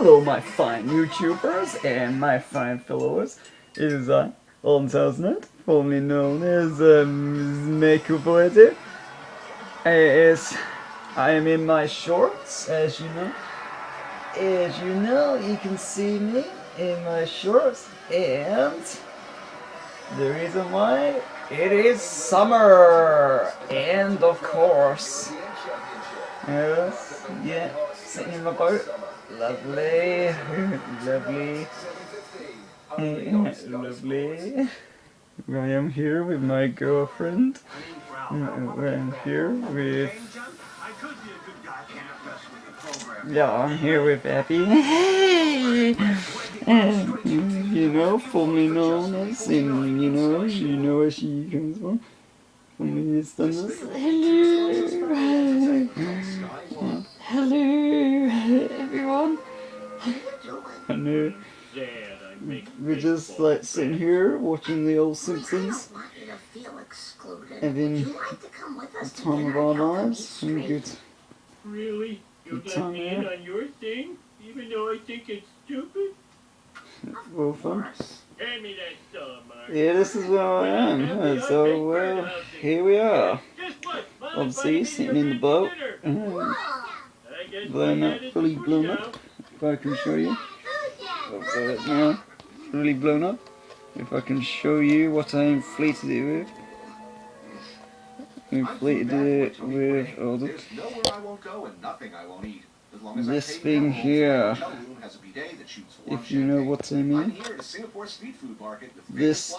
Hello, my fine YouTubers and my fine followers. It is I, Almsnet, formerly known as Makeup Editor. As I am in my shorts, as you know. As you know, you can see me in my shorts, and the reason why, it is summer, and of course, yes, yeah, sitting in my boat, lovely, lovely, lovely. I am here with my girlfriend. I am here with, yeah, I'm here with Abby. Hey! You know, formerly known as, and you know where she comes from. Formerly as Thunders. Hello! Hello, everyone. Hello. We're just like sitting here watching the old Simpsons, having the time of our lives. Really? You'll let me in on your thing, even though I think it's stupid? Well, fun. Hand me that stuff, Mark. Yeah, this is where I am. So, here we are. Obviously, sitting in the boat. Blown up, fully blown up. If I can show you. Right now, really blown up. If I can show you what I inflated it with. Inflated it with this thing here. If you know what I mean. This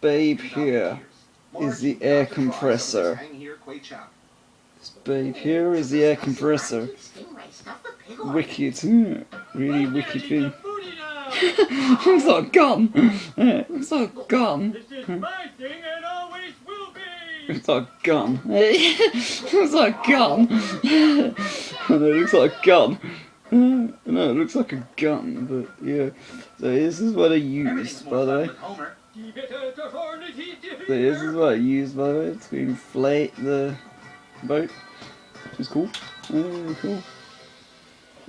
babe here is the air compressor. This babe here is the air compressor. Wicked, really wicked thing. It's like a gun. It's like a gun. It's like a gun. It's like a gun. I know, it looks like a gun. No, it looks like a gun, but yeah. So this is what I used, by the way. So this is what I used, by the way, to inflate the boat. Which is cool. Cool.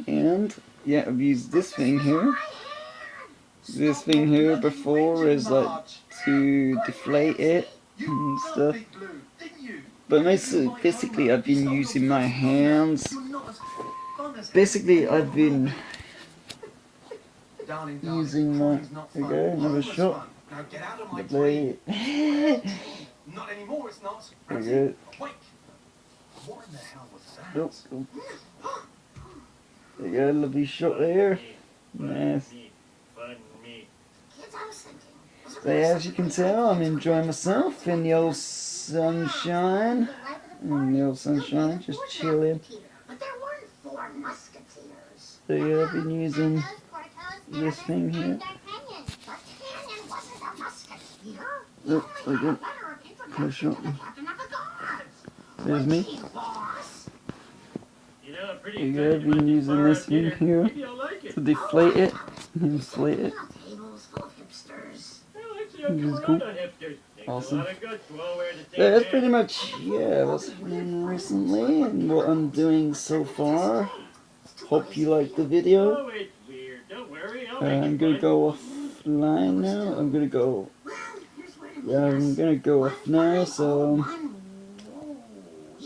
And yeah, I've used this thing here. This thing here before is like to deflate it and stuff. But basically I've been using my hands. Basically I've been using my, there we go, another shot. There we go. Nope. There you go, lovely shot there. Nice. So as you can tell, I'm enjoying myself in the old sunshine. Just chilling. So yeah, I've been using this thing here. Oh, okay. Close shot. There's me. There you go, I've been using this thing here to deflate it, inflate it. Which is cool. Awesome. So that's pretty much, yeah, what's happening recently and what I'm doing so far. Hope you liked the video. I'm gonna go offline now. I'm gonna go off now, so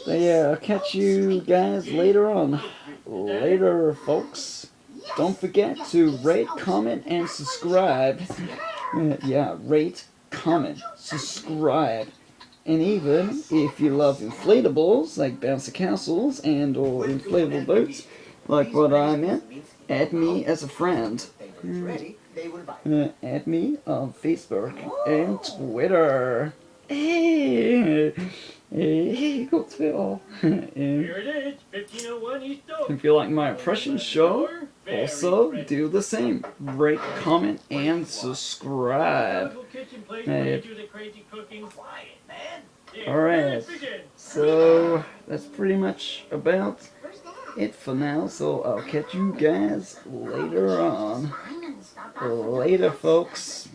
yeah, I'll catch you guys later on. Later, folks. Don't forget to rate, comment, and subscribe. Yeah, rate, comment, subscribe. And even if you love inflatables, like bouncy castles and or inflatable boats, like what I'm in, add me as a friend. Add me on Facebook and Twitter. Hey, got Twitter. If you like my impression show, also do the same. Rate, comment, and subscribe. Alright, so that's pretty much about it for now. So I'll catch you guys later on. Later, folks.